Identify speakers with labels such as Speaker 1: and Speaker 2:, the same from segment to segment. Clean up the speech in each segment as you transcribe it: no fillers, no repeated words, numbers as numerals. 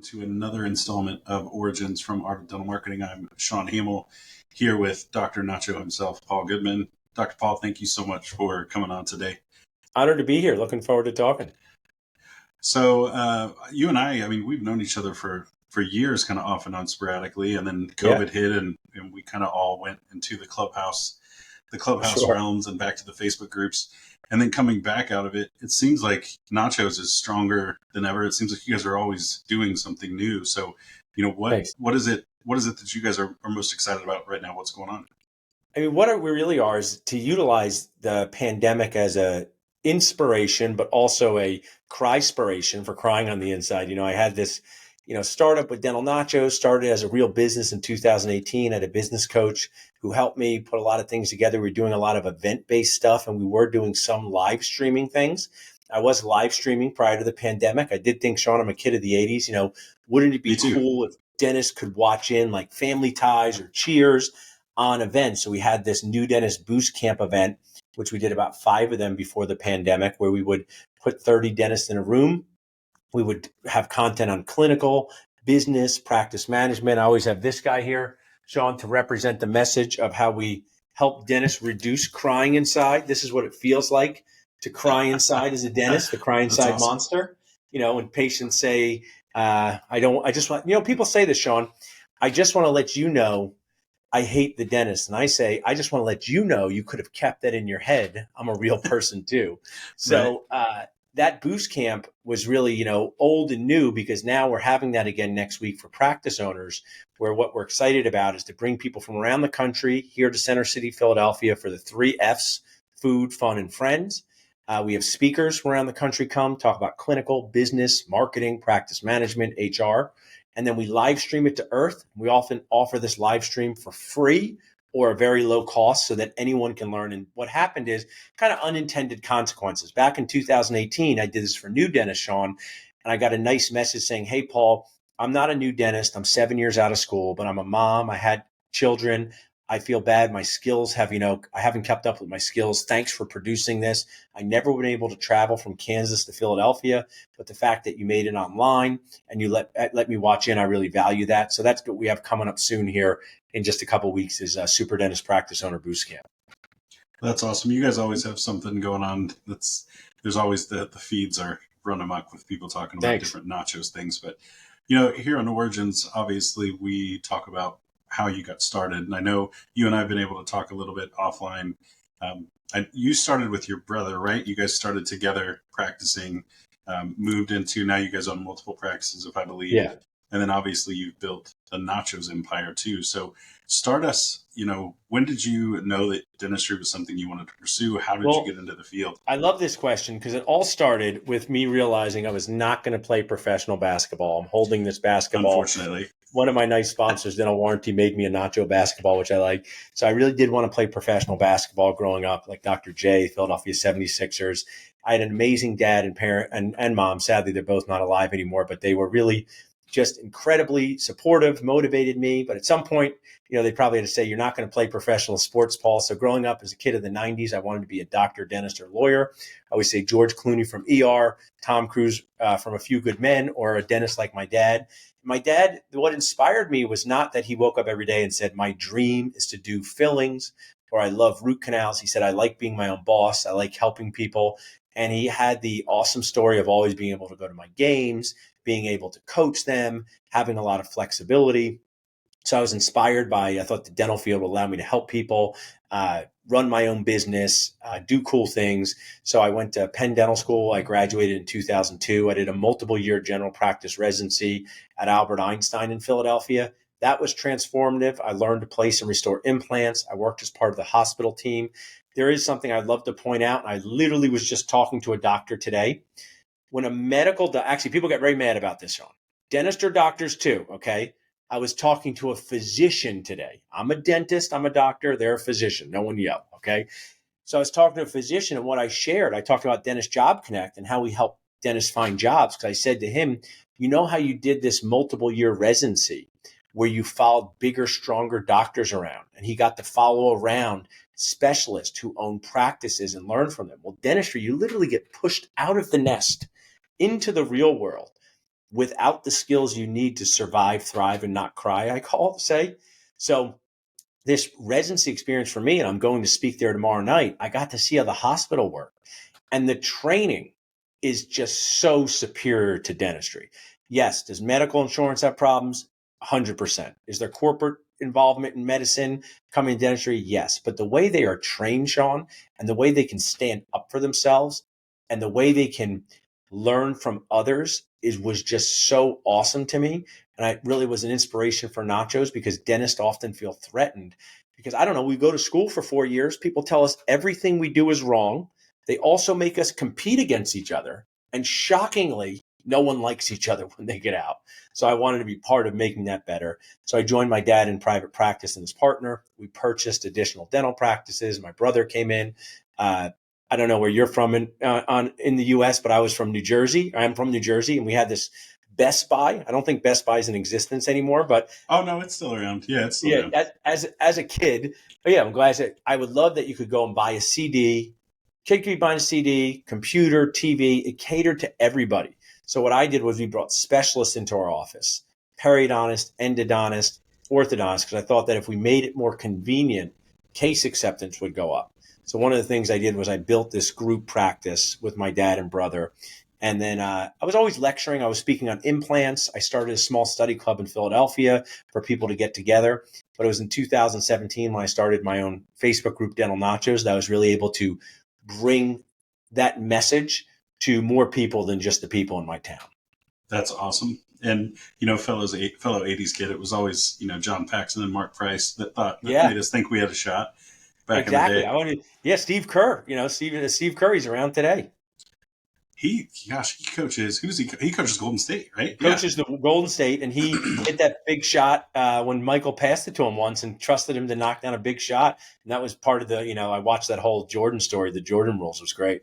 Speaker 1: to another installment of Origins from Art of Dental Marketing. I'm Sean Hamill here with Dr. Nacho himself, Paul Goodman. Dr. Paul, thank you so much for coming on today.
Speaker 2: Honored to be here. Looking forward to talking.
Speaker 1: So you and I mean, we've known each other for years, kind of off and on sporadically, and then COVID hit and we kind of all went into the clubhouse realms and back to the Facebook groups. And then coming back out of it, it seems like Nachos is stronger than ever. It seems like you guys are always doing something new. So, what is it that you guys are most excited about right now? What's going on?
Speaker 2: I mean, what we really are is to utilize the pandemic as a inspiration, but also a cry-spiration for crying on the inside. I had this, startup with Dental Nachos, started as a real business in 2018. I had a business coach who helped me put a lot of things together. We were doing a lot of event-based stuff, and we were doing some live streaming things. I was live streaming prior to the pandemic. I did think, Sean, I'm a kid of the 80s. Wouldn't it be cool if dentists could watch in like Family Ties or Cheers on events? So we had this new dentist boost camp event, which we did about 5 of them before the pandemic, where we would put 30 dentists in a room. We would have content on clinical, business, practice management. I always have this guy here, Sean, to represent the message of how we help dentists reduce crying inside. This is what it feels like to cry inside as a dentist, the cry inside awesome. Monster. When patients say, people say this, Sean, I just want to let you know I hate the dentist. And I say, I just want to let you know you could have kept that in your head. I'm a real person too. So that boost camp was really, old and new, because now we're having that again next week for practice owners, where what we're excited about is to bring people from around the country here to Center City, Philadelphia for the 3 Fs, food, fun, and friends. We have speakers from around the country come talk about clinical, business, marketing, practice management, HR. And then we live stream it to Earth. We often offer this live stream for free or a very low cost so that anyone can learn. And what happened is kind of unintended consequences. Back in 2018, I did this for new dentists, Sean, and I got a nice message saying, hey, Paul, I'm not a new dentist. I'm 7 years out of school, but I'm a mom. I had children. I feel bad. My skills have, I haven't kept up with my skills. Thanks for producing this. I never been able to travel from Kansas to Philadelphia, but the fact that you made it online and you let me watch in, I really value that. So that's what we have coming up soon here in just a couple of weeks is Super Dentist Practice Owner Boost Camp.
Speaker 1: That's awesome. You guys always have something going on. There's always the feeds are run amok with people talking about different nachos things. But, here on Origins, obviously we talk about how you got started. And I know you and I have been able to talk a little bit offline. You started with your brother, right? You guys started together practicing, moved into, now you guys own multiple practices, if I believe.
Speaker 2: Yeah.
Speaker 1: And then obviously you've built a nachos empire too. So start us, when did you know that dentistry was something you wanted to pursue? How did you get into the field?
Speaker 2: I love this question because it all started with me realizing I was not going to play professional basketball. I'm holding this basketball.
Speaker 1: Unfortunately.
Speaker 2: One of my nice sponsors, Dental Warranty, made me a nacho basketball, which I like. So I really did want to play professional basketball growing up, like Dr. J, Philadelphia 76ers. I had an amazing dad and parent and mom. Sadly, they're both not alive anymore, but they were really just incredibly supportive, motivated me. But at some point, they probably had to say, you're not going to play professional sports, Paul. So growing up as a kid of the 90s, I wanted to be a doctor, dentist, or lawyer. I always say George Clooney from ER, Tom Cruise from A Few Good Men, or a dentist like my dad. My dad, what inspired me was not that he woke up every day and said, my dream is to do fillings, or I love root canals. He said, I like being my own boss. I like helping people. And he had the awesome story of always being able to go to my games, being able to coach them, having a lot of flexibility. So I was inspired I thought the dental field would allow me to help people, run my own business, do cool things. So I went to Penn Dental School. I graduated in 2002. I did a multiple-year general practice residency at Albert Einstein in Philadelphia. That was transformative. I learned to place and restore implants. I worked as part of the hospital team. There is something I'd love to point out. And I literally was just talking to a doctor today. When a medical, actually people get very mad about this, Sean. Dentists are doctors too, okay? I was talking to a physician today. I'm a dentist, I'm a doctor, they're a physician. No one yell, okay? So I was talking to a physician, and what I shared, I talked about Dentist Job Connect and how we help dentists find jobs. Because I said to him, you know how you did this multiple year residency where you followed bigger, stronger doctors around, and he got to follow around specialists who own practices and learn from them. Well, dentistry, you literally get pushed out of the nest into the real world. without the skills you need to survive, thrive, and not cry, say. So this residency experience for me, and I'm going to speak there tomorrow night, I got to see how the hospital worked. And the training is just so superior to dentistry. Yes, does medical insurance have problems? 100%. Is there corporate involvement in medicine coming in dentistry? Yes. But the way they are trained, Sean, and the way they can stand up for themselves and the way they can learn from others was just so awesome to me. And I really was an inspiration for Nachos, because dentists often feel threatened because, I don't know, we go to school for 4 years. People tell us everything we do is wrong. They also make us compete against each other. And shockingly, no one likes each other when they get out. So I wanted to be part of making that better. So I joined my dad in private practice and his partner. We purchased additional dental practices. My brother came in. I don't know where you're from in the U.S., but I was from New Jersey. I'm from New Jersey, and we had this Best Buy. I don't think Best Buy is in existence anymore, but
Speaker 1: oh no, it's still around. Yeah, it's still around.
Speaker 2: As a kid, but yeah, I'm glad I said I would love that you could go and buy a CD. Kid could be buying a CD, computer, TV. It catered to everybody. So what I did was we brought specialists into our office: periodontist, endodontist, orthodontist, because I thought that if we made it more convenient, case acceptance would go up. So one of the things I did was I built this group practice with my dad and brother. And then I was always lecturing. I was speaking on implants. I started a small study club in Philadelphia for people to get together. But it was in 2017 when I started my own Facebook group, Dental Nachos, that I was really able to bring that message to more people than just the people in my town.
Speaker 1: That's awesome. And, fellow 80s kid, it was always, John Paxson and Mark Price that made us think we had a shot back in the day.
Speaker 2: Steve Kerr, Steve Curry's around today.
Speaker 1: He coaches. He coaches Golden State, right?
Speaker 2: He coaches the Golden State, and he hit that big shot when Michael passed it to him once and trusted him to knock down a big shot. And that was part of the, I watched that whole Jordan story. The Jordan rules was great.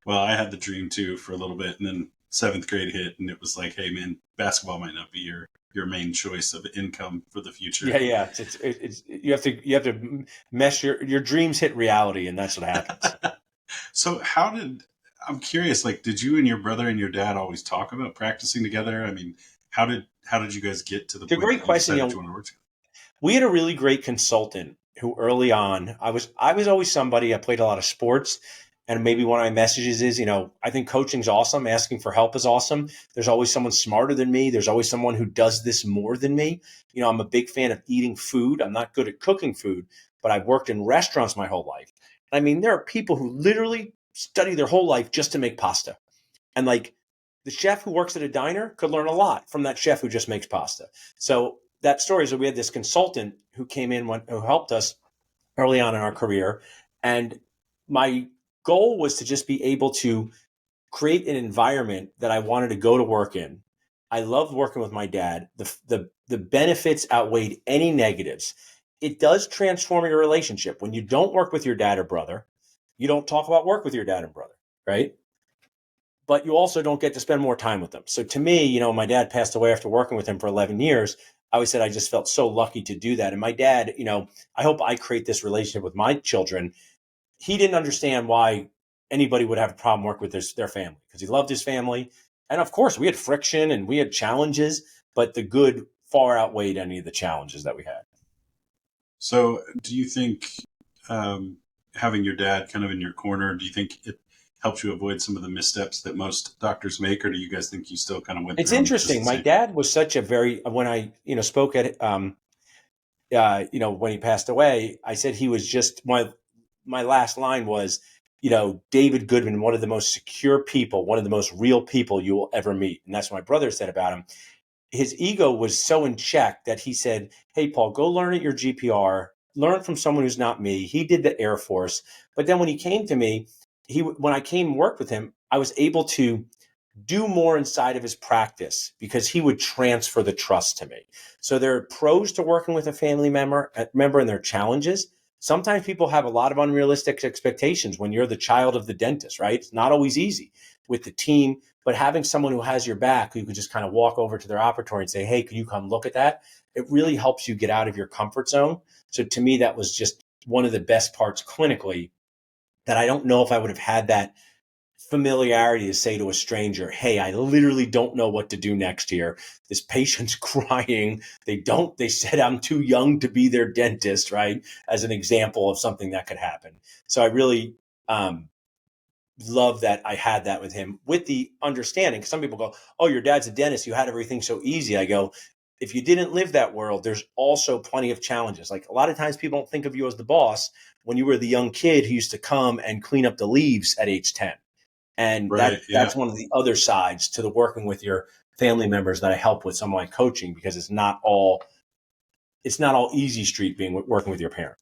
Speaker 1: Well, I had the dream too for a little bit, and then 7th grade hit, and it was like, hey man, basketball might not be your main choice of income for the future.
Speaker 2: Yeah. It's you have to mesh your dreams hit reality, and that's what happens.
Speaker 1: So I'm curious, like, did you and your brother and your dad always talk about practicing together? I mean, how did you guys get to the point
Speaker 2: great question.
Speaker 1: You want to work together?
Speaker 2: We had a really great consultant who early on, I was always somebody, I played a lot of sports, and maybe one of my messages is, I think coaching's awesome. Asking for help is awesome. There's always someone smarter than me. There's always someone who does this more than me. I'm a big fan of eating food. I'm not good at cooking food, but I've worked in restaurants my whole life. I mean, there are people who literally study their whole life just to make pasta. And like the chef who works at a diner could learn a lot from that chef who just makes pasta. So that story is that we had this consultant who came in who helped us early on in our career. And my goal was to just be able to create an environment that I wanted to go to work in. I loved working with my dad. The benefits outweighed any negatives. It does transform your relationship. When you don't work with your dad or brother, you don't talk about work with your dad and brother, right? But you also don't get to spend more time with them. So to me, my dad passed away after working with him for 11 years. I always said I just felt so lucky to do that. And my dad, I hope I create this relationship with my children. He didn't understand why anybody would have a problem working with their family, because he loved his family. And of course, we had friction and we had challenges, but the good far outweighed any of the challenges that we had.
Speaker 1: So do you think having your dad kind of in your corner, do you think it helps you avoid some of the missteps that most doctors make, or do you guys think you still kind of went?
Speaker 2: It's interesting. My dad was such a when I spoke at when he passed away, I said he was just my last line was, David Goodman, one of the most secure people, one of the most real people you will ever meet. And that's what my brother said about him. His ego was so in check that he said, hey, Paul, go learn at your GPR, learn from someone who's not me. He did the Air Force. But then when he came to me, when I came and worked with him, I was able to do more inside of his practice because he would transfer the trust to me. So there are pros to working with a family member and their challenges. Sometimes people have a lot of unrealistic expectations when you're the child of the dentist, right? It's not always easy with the team, but having someone who has your back, who you can just kind of walk over to their operatory and say, hey, can you come look at that? It really helps you get out of your comfort zone. So to me, that was just one of the best parts clinically, that I don't know if I would have had that familiarity to say to a stranger, hey, I literally don't know what to do next here. This patient's crying. They said I'm too young to be their dentist, right? As an example of something that could happen. So I really love that I had that with him, with the understanding, because some people go, oh, your dad's a dentist, you had everything so easy. I go, if you didn't live that world, there's also plenty of challenges. Like a lot of times people don't think of you as the boss when you were the young kid who used to come and clean up the leaves at age 10. And
Speaker 1: Right. Yeah.
Speaker 2: that's one of the other sides to the working with your family members that I help with some of my coaching, because it's not all easy street working with your parent.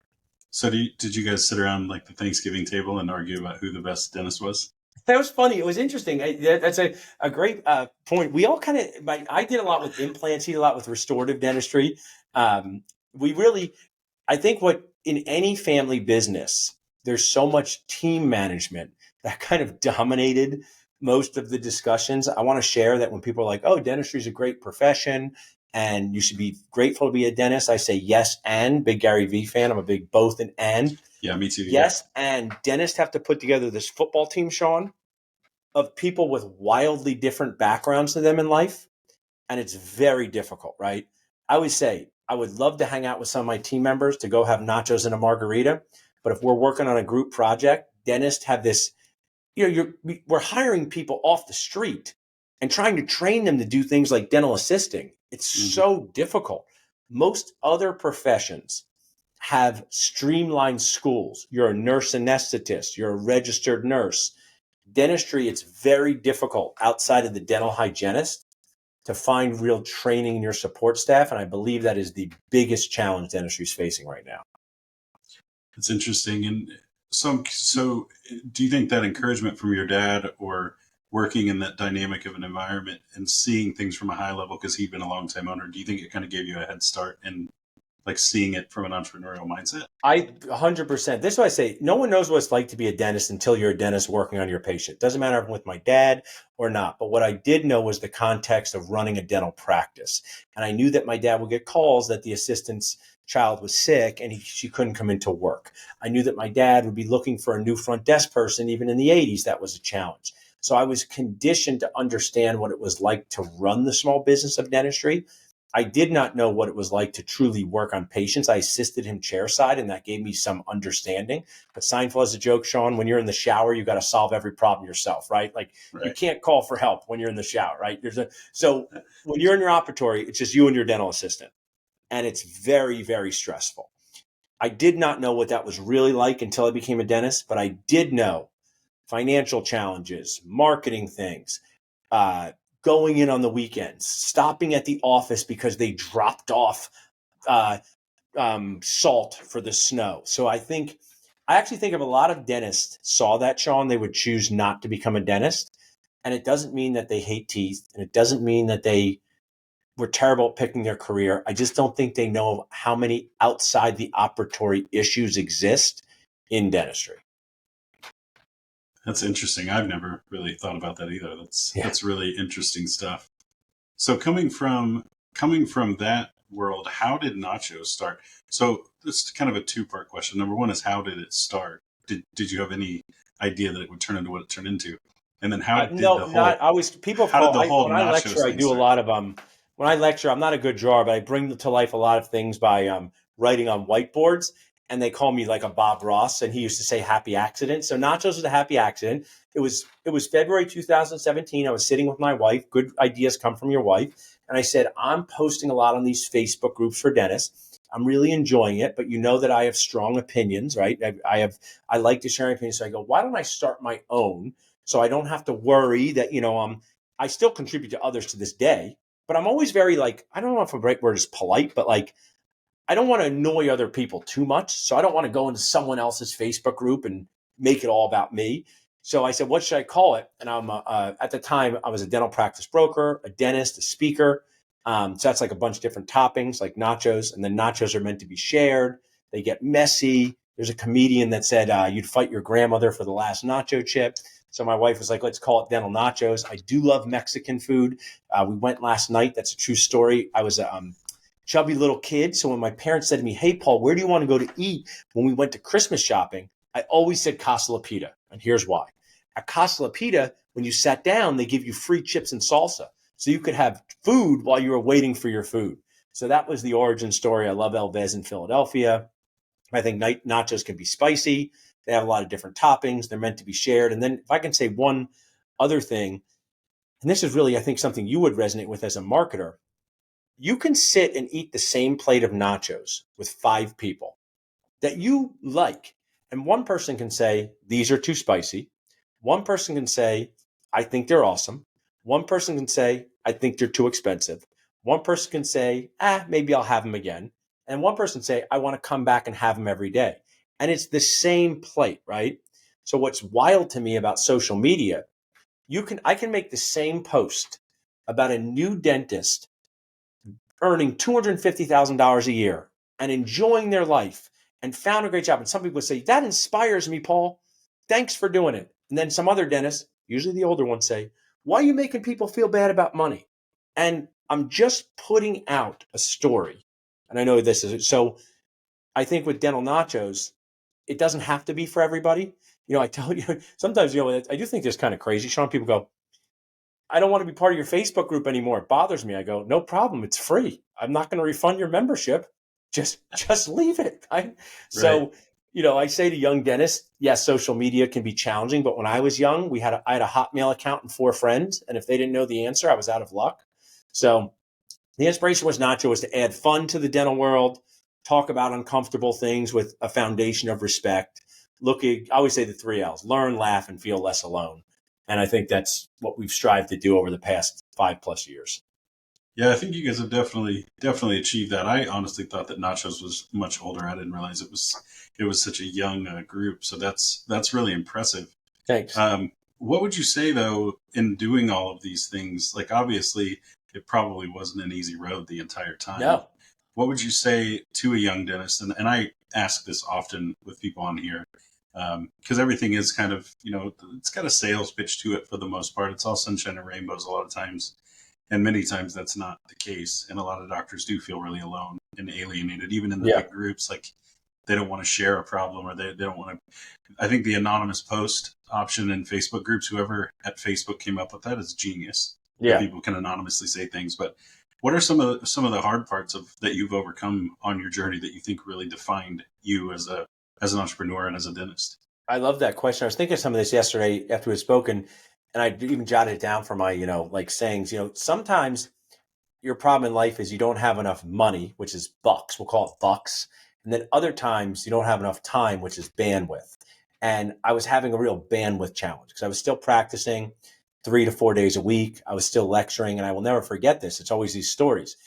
Speaker 1: So did you guys sit around like the Thanksgiving table and argue about who the best dentist was?
Speaker 2: That was funny. It was interesting. That's a great point. We all kind of, I did a lot with implants. He did a lot with restorative dentistry. We really, I think what in any family business, there's so much team management that kind of dominated most of the discussions. I want to share that when people are like, oh, dentistry is a great profession and you should be grateful to be a dentist, I say yes and. Big Gary Vee fan. I'm a big both and.
Speaker 1: Yeah, me too.
Speaker 2: Yes, and dentists have to put together this football team, Sean, of people with wildly different backgrounds to them in life. And it's very difficult, right? I always say, I would love to hang out with some of my team members to go have nachos and a margarita. But if we're working on a group project, dentists have this, we're hiring people off the street and trying to train them to do things like dental assisting. It's so difficult. Most other professions have streamlined schools. You're a nurse anesthetist. You're a registered nurse. Dentistry, it's very difficult outside of the dental hygienist to find real training in your support staff. And I believe that is the biggest challenge dentistry is facing right now.
Speaker 1: It's interesting. And so do you think that encouragement from your dad, or working in that dynamic of an environment and seeing things from a high level, because he'd been a long time owner, do you think it kind of gave you a head start in like seeing it from an entrepreneurial mindset?
Speaker 2: 100%. This is what I say. No one knows what it's like to be a dentist until you're a dentist working on your patient. Doesn't matter if I'm with my dad or not. But what I did know was the context of running a dental practice. And I knew that my dad would get calls that the assistant's child was sick and she couldn't come into work. I knew that my dad would be looking for a new front desk person. Even in the 80s, that was a challenge. So I was conditioned to understand what it was like to run the small business of dentistry. I did not know what it was like to truly work on patients. I assisted him chairside, and that gave me some understanding. But Seinfeld has a joke, Sean, when you're in the shower, you got to solve every problem yourself, right? Like You can't call for help when you're in the shower, right? So when you're in your operatory, it's just you and your dental assistant. And it's very, very stressful. I did not know what that was really like until I became a dentist, but I did know financial challenges, marketing things, going in on the weekends, stopping at the office because they dropped off salt for the snow. So I actually think if a lot of dentists saw that, Sean, they would choose not to become a dentist. And it doesn't mean that they hate teeth, and it doesn't mean that they were terrible at picking their career. I just don't think they know how many outside the operatory issues exist in dentistry.
Speaker 1: That's interesting. I've never really thought about that either. That's really interesting stuff. So coming from that world, how did Nachos start? So this is kind of a two-part question. Number one is, how did it start? Did you have any idea that it would turn into what it turned into? And then how did
Speaker 2: no, not always. People
Speaker 1: how
Speaker 2: call
Speaker 1: did the whole
Speaker 2: when I
Speaker 1: nachos
Speaker 2: lecture. I
Speaker 1: thing
Speaker 2: do a
Speaker 1: start?
Speaker 2: lot of when I lecture, I'm not a good drawer, but I bring to life a lot of things by writing on whiteboards. And they call me like a Bob Ross, and he used to say happy accident. So Nachos was a happy accident. It was February 2017. I was sitting with my wife. Good ideas come from your wife. And I said, I'm posting a lot on these Facebook groups for dentists. I'm really enjoying it, but you know that I have strong opinions, right? I like to share opinions. So I go, why don't I start my own so I don't have to worry that, I still contribute to others to this day, but I'm always very like, I don't know if the right word is polite, but like, I don't want to annoy other people too much. So I don't want to go into someone else's Facebook group and make it all about me. So I said, what should I call it? And I'm at the time, I was a dental practice broker, a dentist, a speaker. So that's like a bunch of different toppings like nachos. And then nachos are meant to be shared. They get messy. There's a comedian that said, you'd fight your grandmother for the last nacho chip. So my wife was like, let's call it Dental Nachos. I do love Mexican food. We went last night. That's a true story. I was chubby little kid. So when my parents said to me, hey, Paul, where do you want to go to eat when we went to Christmas shopping? I always said Casa La Pita. And here's why. At Casa La Pita, when you sat down, they give you free chips and salsa. So you could have food while you were waiting for your food. So that was the origin story. I love El Vez in Philadelphia. I think nachos can be spicy. They have a lot of different toppings. They're meant to be shared. And then if I can say one other thing, and this is really, I think, something you would resonate with as a marketer, you can sit and eat the same plate of nachos with 5 people that you like. And one person can say, these are too spicy. One person can say, I think they're awesome. One person can say, I think they're too expensive. One person can say, maybe I'll have them again. And one person say, I want to come back and have them every day. And it's the same plate, right? So what's wild to me about social media, I can make the same post about a new dentist earning $250,000 a year and enjoying their life and found a great job. And some people say, that inspires me, Paul. Thanks for doing it. And then some other dentists, usually the older ones, say, why are you making people feel bad about money? And I'm just putting out a story. And I know this is so. I think with Dental Nachos, it doesn't have to be for everybody. I tell you, sometimes, I do think this kind of crazy. Sean, people go, I don't want to be part of your Facebook group anymore. It bothers me. I go, no problem. It's free. I'm not going to refund your membership. Just leave it. So, I say to young dentists, yes, social media can be challenging, but when I was young, I had a Hotmail account and 4 friends. And if they didn't know the answer, I was out of luck. So the inspiration was to add fun to the dental world, talk about uncomfortable things with a foundation of respect. I always say the 3 L's: learn, laugh, and feel less alone. And I think that's what we've strived to do over the past 5+ years.
Speaker 1: Yeah, I think you guys have definitely achieved that. I honestly thought that Nachos was much older. I didn't realize it was such a young group. So that's really impressive.
Speaker 2: Thanks.
Speaker 1: What would you say though in doing all of these things? Like obviously, it probably wasn't an easy road the entire time.
Speaker 2: No.
Speaker 1: What would you say to a young dentist? And I ask this often with people on here because everything is kind of it's got a sales pitch to it for the most part. It's all sunshine and rainbows a lot of times. And many times that's not the case. And a lot of doctors do feel really alone and alienated, even in the big groups. Like they don't want to share a problem or they don't want to. I think the anonymous post option in Facebook groups, whoever at Facebook came up with that is genius.
Speaker 2: Yeah.
Speaker 1: People can anonymously say things. But what are some of the hard parts that you've overcome on your journey that you think really defined you as an entrepreneur and as a dentist?
Speaker 2: I love that question. I was thinking of some of this yesterday after we had spoken. And I even jotted it down for my, sayings. Sometimes your problem in life is you don't have enough money, which is bucks. We'll call it bucks. And then other times you don't have enough time, which is bandwidth. And I was having a real bandwidth challenge because I was still practicing 3 to 4 days a week. I was still lecturing, and I will never forget this. It's always these stories.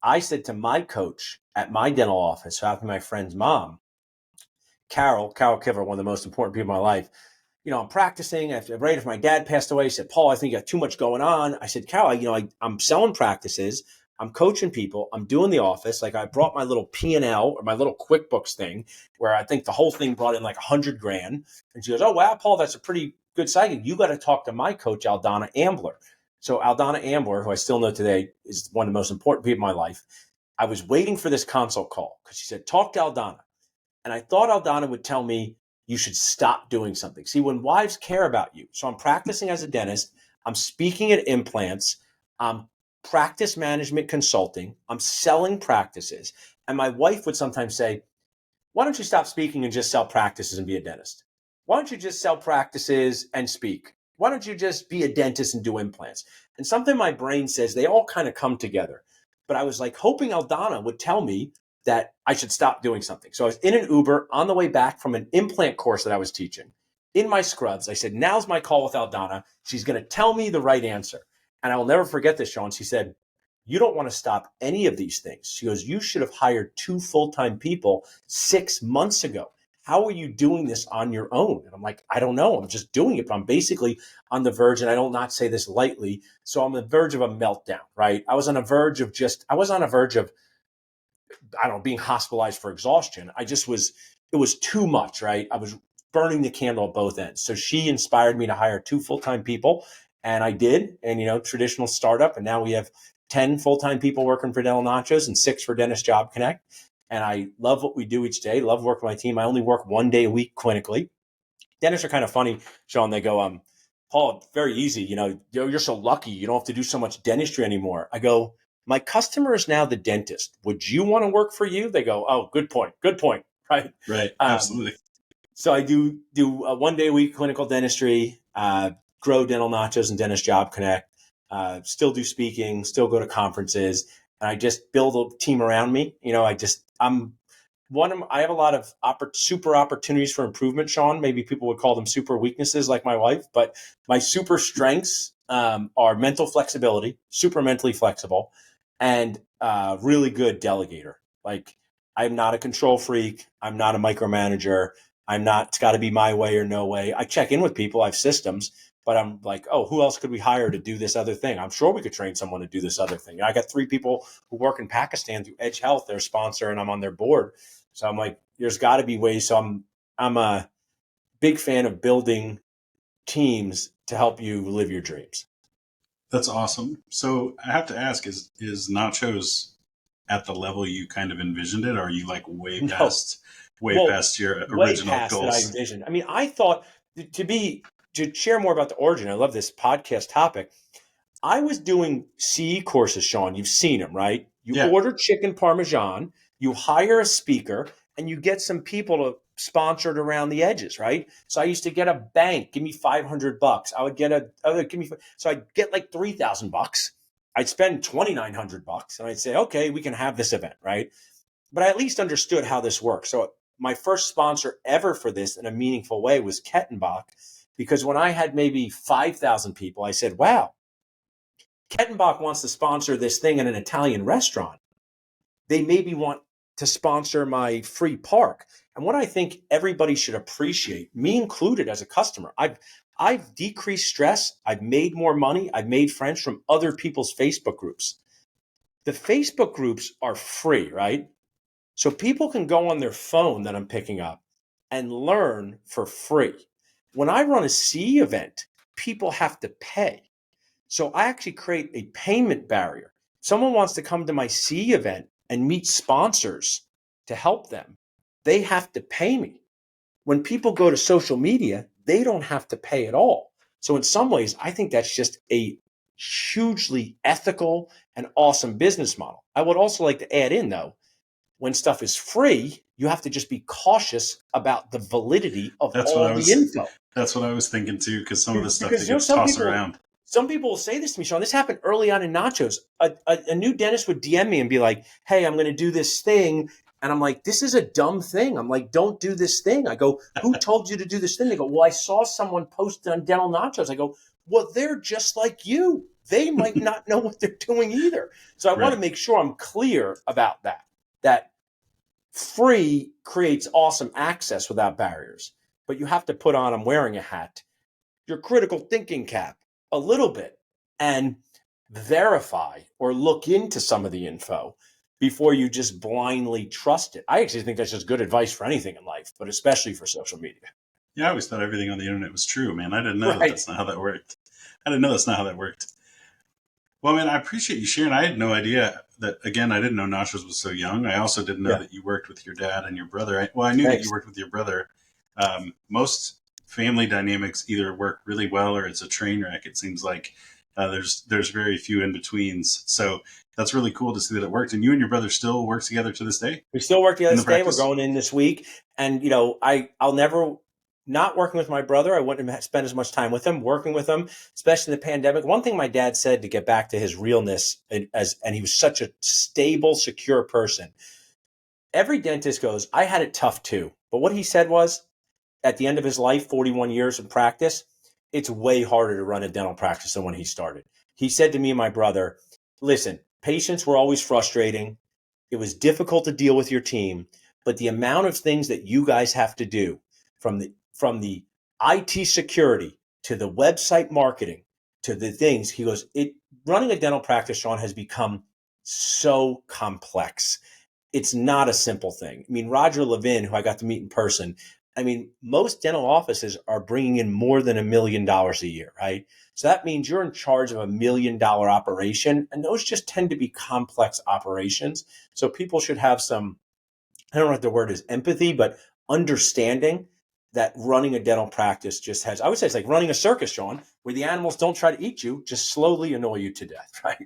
Speaker 2: I said to my coach at my dental office, so after my friend's mom, Carol Kiver, one of the most important people in my life, I'm practicing. Right after my dad passed away, he said, Paul, I think you got too much going on. I said, Carol, I'm selling practices. I'm coaching people. I'm doing the office. Like I brought my little P&L or my little QuickBooks thing where I think the whole thing brought in like $100,000. And she goes, oh, wow, Paul, that's a pretty good sighting. You got to talk to my coach, Aldana Ambler. So Aldana Ambler, who I still know today, is one of the most important people in my life. I was waiting for this consult call because she said, talk to Aldana. And I thought Aldana would tell me, you should stop doing something. See, when wives care about you. So I'm practicing as a dentist. I'm speaking at implants. I'm practice management consulting. I'm selling practices. And my wife would sometimes say, why don't you stop speaking and just sell practices and be a dentist? Why don't you just sell practices and speak? Why don't you just be a dentist and do implants? And something in my brain says they all kind of come together. But I was like hoping Aldana would tell me that I should stop doing something. So I was in an Uber on the way back from an implant course that I was teaching. In my scrubs, I said, now's my call with Aldana. She's going to tell me the right answer. And I will never forget this, Sean. She said, you don't want to stop any of these things. She goes, you should have hired 2 full-time people 6 months ago. How are you doing this on your own? And I'm like, I don't know. I'm just doing it. But I'm basically on the verge, and I don't not say this lightly. So I'm on the verge of a meltdown, right? I was on a verge of being hospitalized for exhaustion. It was too much, right? I was burning the candle at both ends. So she inspired me to hire 2 full-time people, and I did. And, traditional startup. And now we have 10 full-time people working for Dental Nachos and 6 for Dentist Job Connect. And I love what we do each day. Love working with my team. I only work 1 day a week clinically. Dentists are kind of funny, Sean. They go, Paul, it's very easy. You're so lucky. You don't have to do so much dentistry anymore. I go, my customer is now the dentist. Would you want to work for you? They go, oh, good point. Good point. Right.
Speaker 1: Right.
Speaker 2: Um,
Speaker 1: Absolutely.
Speaker 2: so I do a 1 day a week clinical dentistry, grow Dental Nachos and Dentist Job Connect, still do speaking, still go to conferences, and I just build a team around me. I have a lot of super opportunities for improvement, Sean. Maybe people would call them super weaknesses like my wife, but my super strengths are mental flexibility, super mentally flexible, and really good delegator. Like, I'm not a control freak. I'm not a micromanager. I'm not, it's got to be my way or no way. I check in with people. I have systems, but I'm like, oh, who else could we hire to do this other thing? I'm sure we could train someone to do this other thing. I got 3 people who work in Pakistan through Edge Health, their sponsor, and I'm on their board. So I'm like, there's got to be ways. So I'm a big fan of building teams to help you live your dreams.
Speaker 1: That's awesome. So I have to ask, is Nachos at the level you kind of envisioned it? Or are you like way past your
Speaker 2: way
Speaker 1: original
Speaker 2: past that I
Speaker 1: goals?
Speaker 2: envisioned. I mean, I thought to share more about the origin. I love this podcast topic. I was doing CE courses, Sean. You've seen them, right? You
Speaker 1: Yeah.
Speaker 2: order chicken parmesan, you hire a speaker, and you get some people to sponsor it around the edges, right? So I used to get a bank, give me $500. I would get so I'd get like $3,000. I'd spend $2,900, and I'd say, okay, we can have this event, right? But I at least understood how this works. So my first sponsor ever for this in a meaningful way was Kettenbach, because when I had maybe 5,000 people, I said, wow, Kettenbach wants to sponsor this thing in an Italian restaurant. They maybe want to sponsor my free park. And what I think everybody should appreciate, me included as a customer, I've decreased stress. I've made more money. I've made friends from other people's Facebook groups. The Facebook groups are free, right? So people can go on their phone that I'm picking up and learn for free. When I run a CE event, people have to pay. So I actually create a payment barrier. Someone wants to come to my CE event and meet sponsors to help them. They have to pay me. When people go to social media, they don't have to pay at all. So in some ways, I think that's just a hugely ethical and awesome business model. I would also like to add in, though, when stuff is free, you have to just be cautious about the validity of all the info.
Speaker 1: That's what I was thinking too, because some of the stuff that gets
Speaker 2: some
Speaker 1: tossed around.
Speaker 2: Some people will say this to me, Sean. This happened early on in Nachos. A new dentist would DM me and be like, hey, I'm going to do this thing. And I'm like, this is a dumb thing. I'm like, don't do this thing. I go, who told you to do this thing? They go, well, I saw someone post on Dental Nachos. I go, well, they're just like you. They might not know what they're doing either. So I want to make sure I'm clear about that free creates awesome access without barriers. But you have to put on, I'm wearing a hat, your critical thinking cap a little bit and verify or look into some of the info before you just blindly trust it. I actually think that's just good advice for anything in life, but especially for social media.
Speaker 1: Yeah, I always thought everything on the internet was true, man. I didn't know that that's not how that worked. I didn't know that's not how that worked. Well, man, I appreciate you sharing. I had no idea that, again, I didn't know Nachos was so young. I also didn't know that you worked with your dad and your brother. I knew that you worked with your brother. Most family dynamics either work really well or it's a train wreck. It seems like there's very few in-betweens. So that's really cool to see that it worked. And you and your brother still work together to this day?
Speaker 2: We still work together this day. We're going in this week. And, I'll never... Not working with my brother, I wouldn't have spent as much time with him. Working with him, especially in the pandemic. One thing my dad said, to get back to his realness, and he was such a stable, secure person. Every dentist goes, I had it tough too. But what he said was, at the end of his life, 41 years of practice, it's way harder to run a dental practice than when he started. He said to me and my brother, listen, patients were always frustrating. It was difficult to deal with your team, but the amount of things that you guys have to do, from the IT security to the website marketing to the things, he goes, running a dental practice, Sean, has become so complex. It's not a simple thing. I mean, Roger Levin, who I got to meet in person, most dental offices are bringing in more than $1 million a year, right? So that means you're in charge of $1 million operation, and those just tend to be complex operations. So people should have some, I don't know what the word is, empathy, but understanding that running a dental practice just has, I would say it's like running a circus, Sean, where the animals don't try to eat you, just slowly annoy you to death, right?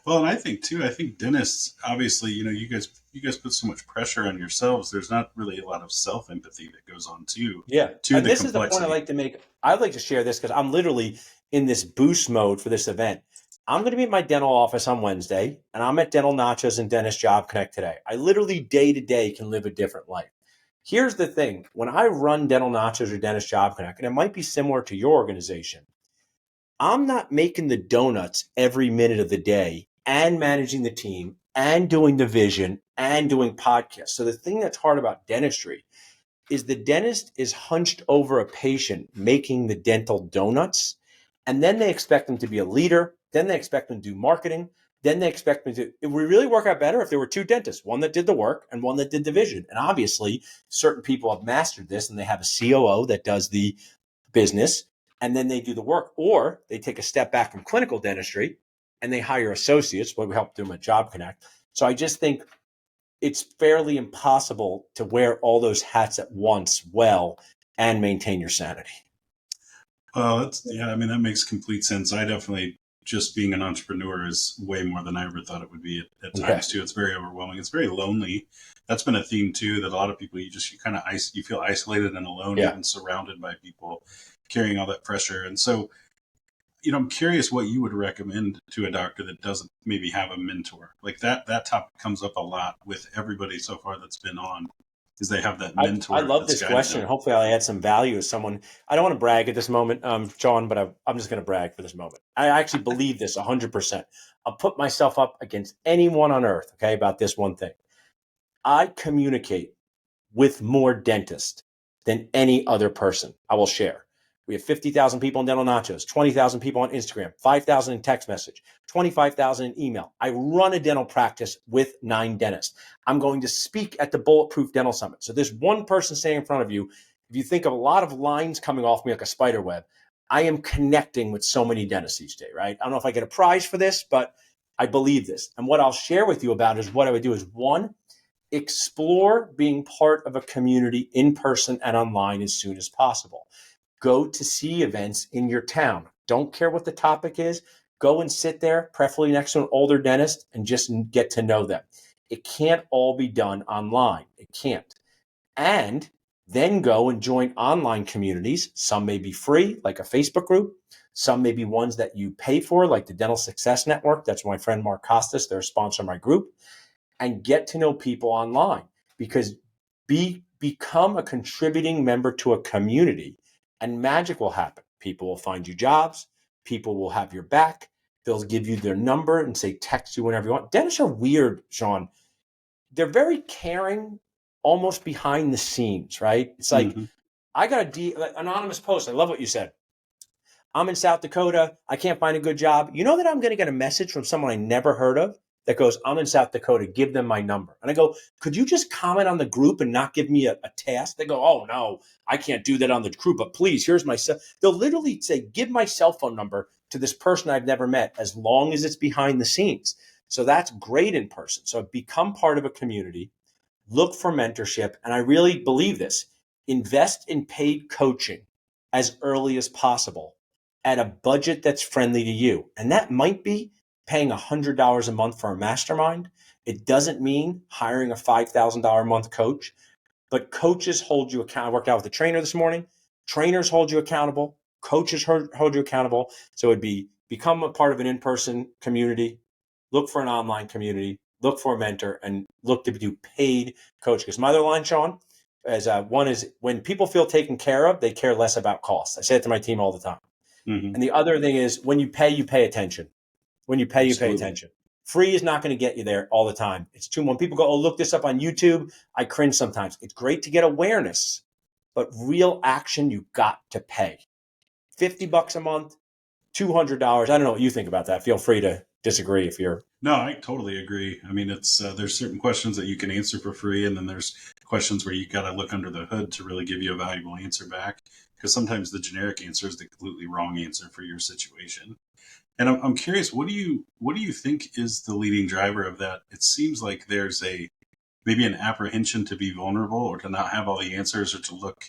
Speaker 1: Well, and I think too, I think dentists, obviously, you guys put so much pressure on yourselves. There's not really a lot of self empathy that goes on
Speaker 2: Yeah.
Speaker 1: to
Speaker 2: And
Speaker 1: the
Speaker 2: this is the point I
Speaker 1: complexity.
Speaker 2: like to make. I'd like to share this because I'm literally in this boost mode for this event. I'm going to be at my dental office on Wednesday, and I'm at Dental Nachos and Dentist Job Connect today. I literally day to day can live a different life. Here's the thing. When I run Dental Nachos or Dentist Job Connect, and it might be similar to your organization, I'm not making the donuts every minute of the day and managing the team and doing the vision and doing podcasts. So the thing that's hard about dentistry is the dentist is hunched over a patient making the dental donuts, and then they expect them to be a leader. Then they expect them to do marketing. Then they expect them to. It would really work out better if there were two dentists, one that did the work and one that did the vision. And obviously, certain people have mastered this, and they have a COO that does the business, and then they do the work, or they take a step back from clinical dentistry and they hire associates. What we help them at Job Connect. So I just think it's fairly impossible to wear all those hats at once well and maintain your sanity.
Speaker 1: Well, yeah, I mean, that makes complete sense. I definitely, just being an entrepreneur is way more than I ever thought it would be at
Speaker 2: Yeah.
Speaker 1: times too. It's very overwhelming. It's very lonely. That's been a theme too, that a lot of people, you kind of, you feel isolated and alone,
Speaker 2: Yeah.
Speaker 1: even surrounded by people carrying all that pressure. And so, I'm curious what you would recommend to a doctor that doesn't maybe have a mentor. Like that topic comes up a lot with everybody so far that's been on, is they have that
Speaker 2: I
Speaker 1: mentor
Speaker 2: love
Speaker 1: that's
Speaker 2: this
Speaker 1: guided
Speaker 2: question.
Speaker 1: them.
Speaker 2: Hopefully, I'll add some value as someone. I don't want to brag at this moment, John, but I'm just going to brag for this moment. I actually believe this 100%. I'll put myself up against anyone on earth, okay, about this one thing. I communicate with more dentists than any other person. I will share. We have 50,000 people in Dental Nachos, 20,000 people on Instagram, 5,000 in text message, 25,000 in email. I run a dental practice with 9 dentists. I'm going to speak at the Bulletproof Dental Summit. So there's one person standing in front of you. If you think of a lot of lines coming off me like a spider web, I am connecting with so many dentists each day, right? I don't know if I get a prize for this, but I believe this. And what I'll share with you about is what I would do is one, explore being part of a community in person and online as soon as possible. Go to see events in your town. Don't care what the topic is. Go and sit there, preferably next to an older dentist, and just get to know them. It can't all be done online. It can't. And then go and join online communities. Some may be free, like a Facebook group. Some may be ones that you pay for, like the Dental Success Network. That's my friend Mark Costas. They're a sponsor of my group. And get to know people online, because become a contributing member to a community and magic will happen. People will find you jobs. People will have your back. They'll give you their number and say, text you whenever you want. Dentists are weird, Sean. They're very caring, almost behind the scenes, right? It's like,
Speaker 1: Mm-hmm.
Speaker 2: I got anonymous post. I love what you said. I'm in South Dakota. I can't find a good job. You know that I'm going to get a message from someone I never heard of that goes, I'm in South Dakota. Give them my number. And I go, could you just comment on the group and not give me a task? They go, oh, no, I can't do that on the group. But please, here's my cell. They'll literally say, give my cell phone number to this person I've never met, as long as it's behind the scenes. So that's great in person. So become part of a community, look for mentorship. And I really believe this: invest in paid coaching as early as possible at a budget that's friendly to you. And that might be paying $100 a month for a mastermind. It doesn't mean hiring a $5,000 a month coach, but coaches hold you accountable. I worked out with a trainer this morning. Trainers hold you accountable. Coaches hold you accountable. So it'd be become a part of an in-person community, look for an online community, look for a mentor, and look to do paid coaching. Because my other line, Sean, is one is when people feel taken care of, they care less about costs. I say it to my team all the time.
Speaker 1: Mm-hmm.
Speaker 2: And the other thing is when you pay attention. When you pay
Speaker 1: Absolutely.
Speaker 2: attention. Free is not going to get you there all the time. It's too. When people go, oh, look this up on YouTube, I cringe sometimes. It's great to get awareness, but real action, you got to pay. $50 a month, $200. I don't know what you think about that. Feel free to disagree if you're.
Speaker 1: No, I totally agree. I mean, it's there's certain questions that you can answer for free, and then there's questions where you got to look under the hood to really give you a valuable answer back. Because sometimes the generic answer is the completely wrong answer for your situation. And I'm curious, what do you think is the leading driver of that? It seems like there's maybe an apprehension to be vulnerable or to not have all the answers or to look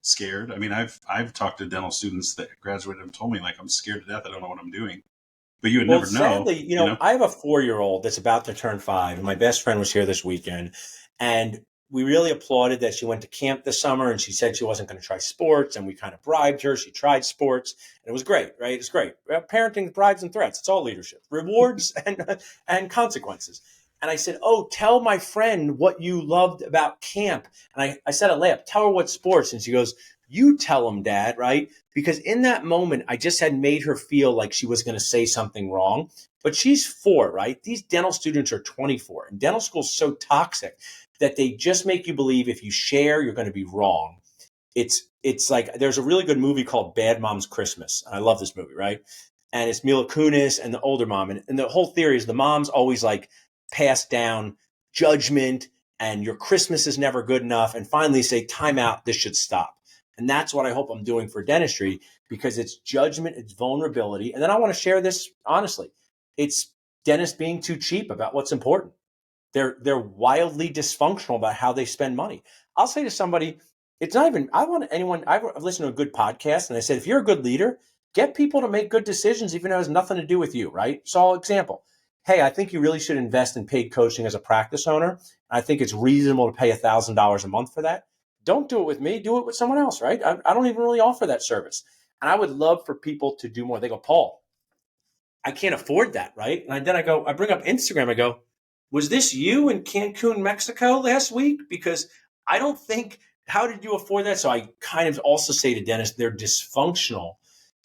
Speaker 1: scared. I mean, I've talked to dental students that graduated and told me, like, I'm scared to death. I don't know what I'm doing. But you would
Speaker 2: Well,
Speaker 1: never know,
Speaker 2: sadly, I have a 4-year-old that's about to turn 5, and my best friend was here this weekend, and we really applauded that she went to camp this summer, and she said she wasn't going to try sports, and we kind of bribed her. She tried sports, and it was great, right? It's great. Parenting, bribes, and threats. It's all leadership, rewards and consequences. And I said, "Oh, tell my friend what you loved about camp." And I said, "I laughed. Tell her what sports." And she goes, "You tell him, Dad," right? Because in that moment, I just had made her feel like she was going to say something wrong. But she's 4, right? These dental students are 24. And dental school is so toxic that they just make you believe if you share, you're going to be wrong. It's like there's a really good movie called Bad Mom's Christmas. I love this movie, right? And it's Mila Kunis and the older mom. And the whole theory is the mom's always like passed down judgment and your Christmas is never good enough. And finally say, time out, this should stop. And that's what I hope I'm doing for dentistry, because it's judgment, it's vulnerability. And then I want to share this honestly. It's dentists being too cheap about what's important. They're wildly dysfunctional about how they spend money. I'll say to somebody, it's not even, I want anyone, I've listened to a good podcast and I said, if you're a good leader, get people to make good decisions, even though it has nothing to do with you, right? So example, hey, I think you really should invest in paid coaching as a practice owner. I think it's reasonable to pay $1,000 a month for that. Don't do it with me, do it with someone else, right? I don't even really offer that service. And I would love for people to do more. They go, Paul, I can't afford that, right? And then I bring up Instagram. I go, was this you in Cancun, Mexico last week? Because I don't think, how did you afford that? So I kind of also say to dentists, they're dysfunctional.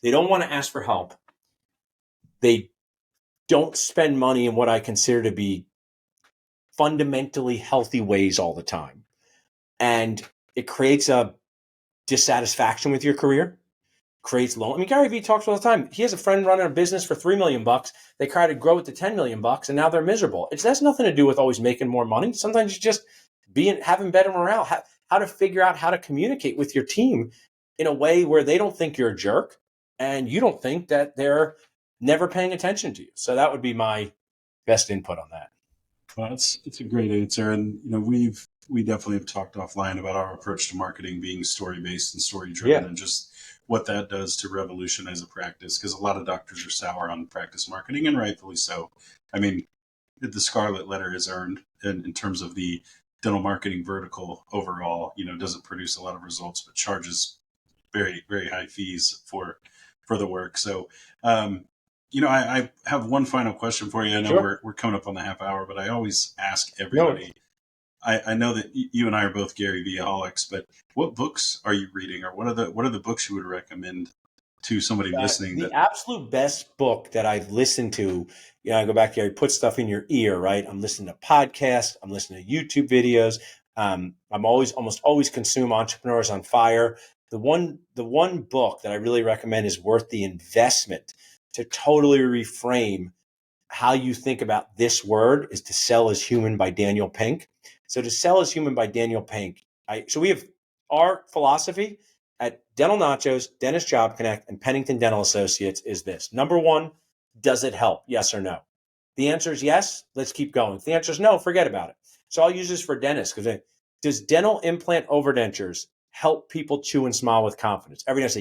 Speaker 2: They don't want to ask for help. They don't spend money in what I consider to be fundamentally healthy ways all the time. And it creates a dissatisfaction with your career, creates loan. I mean, Gary Vee talks all the time. He has a friend running a business for $3 million. They try to grow it to $10 million, and now they're miserable. That's nothing to do with always making more money. Sometimes you just having better morale. How to figure out how to communicate with your team in a way where they don't think you're a jerk, and you don't think that they're never paying attention to you. So that would be my best input on that.
Speaker 1: Well, it's a great answer, and we definitely have talked offline about our approach to marketing being story based and story driven, and just what that does to revolutionize a practice. Because a lot of doctors are sour on practice marketing, and rightfully so. I mean, the scarlet letter is earned in terms of the dental marketing vertical overall. Doesn't produce a lot of results, but charges very, very high fees for the work. So. I have one final question for you. I know we're coming up on the half hour, but I always ask everybody. I know that you and I are both Gary Vee-aholics, but what books are you reading, or what are the books you would recommend to somebody listening?
Speaker 2: The absolute best book that I've listened to, I go back here, you put stuff in your ear, right? I'm listening to podcasts, I'm listening to YouTube videos. I'm almost always consume Entrepreneurs on Fire. The one book that I really recommend is worth the investment to totally reframe how you think about this word is To Sell Is Human by Daniel Pink. So To Sell Is Human by Daniel Pink. So we have our philosophy at Dental Nachos, Dentist Job Connect, and Pennington Dental Associates is this. Number one, does it help? Yes or no? The answer is yes. Let's keep going. If the answer is no, forget about it. So I'll use this for dentists, because does dental implant overdentures help people chew and smile with confidence? Every dentist say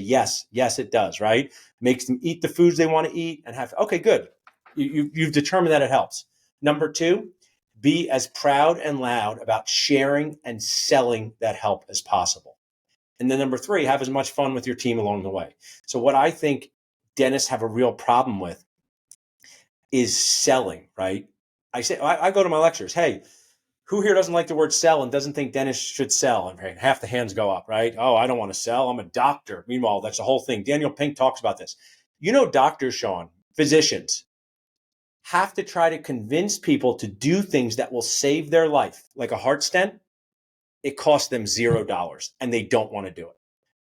Speaker 2: yes, it does, right? Makes them eat the foods they want to eat and have, okay, good. You've determined that it helps. Number two, be as proud and loud about sharing and selling that help as possible. And then number three, have as much fun with your team along the way. So what I think dentists have a real problem with is selling, right? I go to my lectures, hey, who here doesn't like the word sell and doesn't think dentists should sell? And half the hands go up, right? Oh, I don't want to sell. I'm a doctor. Meanwhile, that's the whole thing. Daniel Pink talks about this. Doctors, Sean, physicians, have to try to convince people to do things that will save their life, like a heart stent. It costs them $0 and they don't want to do it.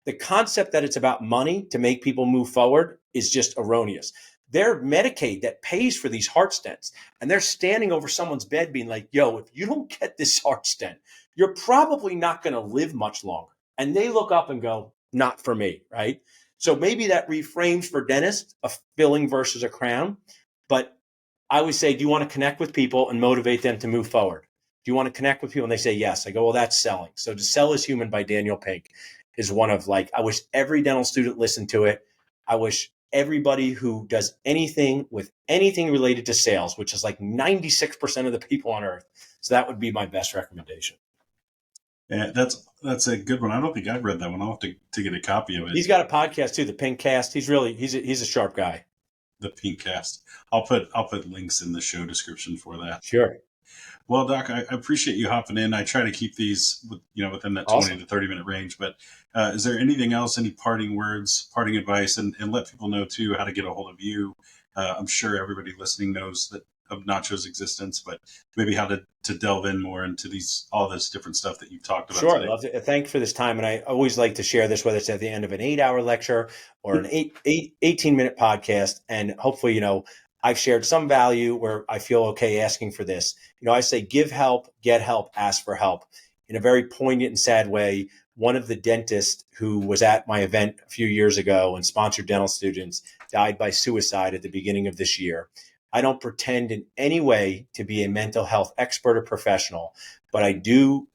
Speaker 2: The concept that it's about money to make people move forward is just erroneous. They're Medicaid that pays for these heart stents, and they're standing over someone's bed being like, yo, if you don't get this heart stent, you're probably not going to live much longer. And they look up and go, not for me, right? So maybe that reframes for dentists a filling versus a crown. But I always say, do you want to connect with people and motivate them to move forward? Do you want to connect with people? And they say yes. I go, well, that's selling. So To Sell Is Human by Daniel Pink is one of like, I wish every dental student listened to it. I wish everybody who does anything with anything related to sales, which is like 96% of the people on earth. So that would be my best recommendation.
Speaker 1: Yeah, that's a good one. I don't think I've read that one. I'll have to get a copy of it.
Speaker 2: He's got a podcast too, the Pink Cast. He's a sharp guy.
Speaker 1: The Pink Cast. I'll put links in the show description for that.
Speaker 2: Sure.
Speaker 1: Well, Doc, I appreciate you hopping in. I try to keep these, within that 20 to 30-minute range. But is there anything else, any parting words, parting advice, and let people know, too, how to get a hold of you? I'm sure everybody listening knows of Nacho's existence, but maybe how to delve in more into all this different stuff that you've talked about.
Speaker 2: Sure.
Speaker 1: Today.
Speaker 2: I'd love to. Thank you for this time. And I always like to share this, whether it's at the end of an 8-hour lecture or an 18-minute podcast. And hopefully, I've shared some value where I feel okay asking for this. I say, give help, get help, ask for help. In a very poignant and sad way, one of the dentists who was at my event a few years ago and sponsored dental students died by suicide at the beginning of this year. I don't pretend in any way to be a mental health expert or professional, but I do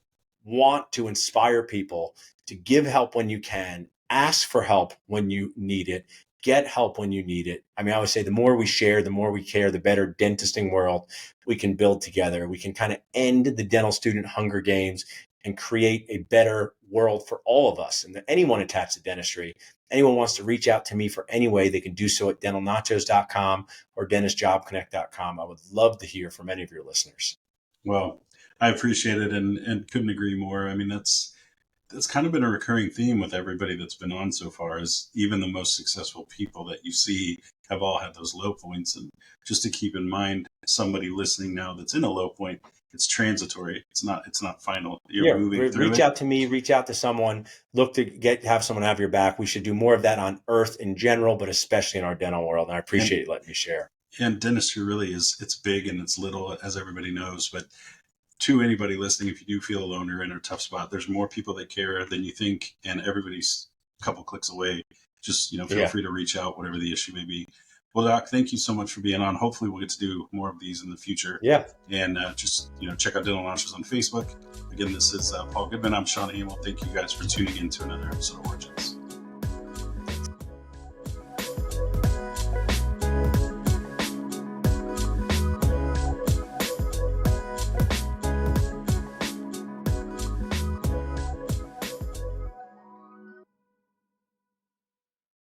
Speaker 2: want to inspire people to give help when you can, ask for help when you need it, get help when you need it. I always say the more we share, the more we care, the better dentisting world we can build together. We can kind of end the dental student hunger games and create a better world for all of us and anyone attached to dentistry. Anyone wants to reach out to me for any way, they can do so at dentalnachos.com or dentistjobconnect.com. I would love to hear from any of your listeners.
Speaker 1: Well, I appreciate it and couldn't agree more. That's kind of been a recurring theme with everybody that's been on so far, is even the most successful people that you see have all had those low points. And just to keep in mind, somebody listening now that's in a low point, it's transitory. It's not final. You're moving through it.
Speaker 2: Reach out to me, reach out to someone, look to have someone have your back. We should do more of that on earth in general, but especially in our dental world. And I appreciate you letting me share.
Speaker 1: And dentistry really it's big and it's little, as everybody knows, but to anybody listening, if you do feel alone or in a tough spot, there's more people that care than you think, and everybody's a couple clicks away. Just, feel free to reach out, whatever the issue may be. Well, Doc, thank you so much for being on. Hopefully we'll get to do more of these in the future.
Speaker 2: Yeah.
Speaker 1: And just, check out Dental Nachos on Facebook. Again, this is Paul Goodman. I'm Sean Amel. Thank you guys for tuning in to another episode of Origins.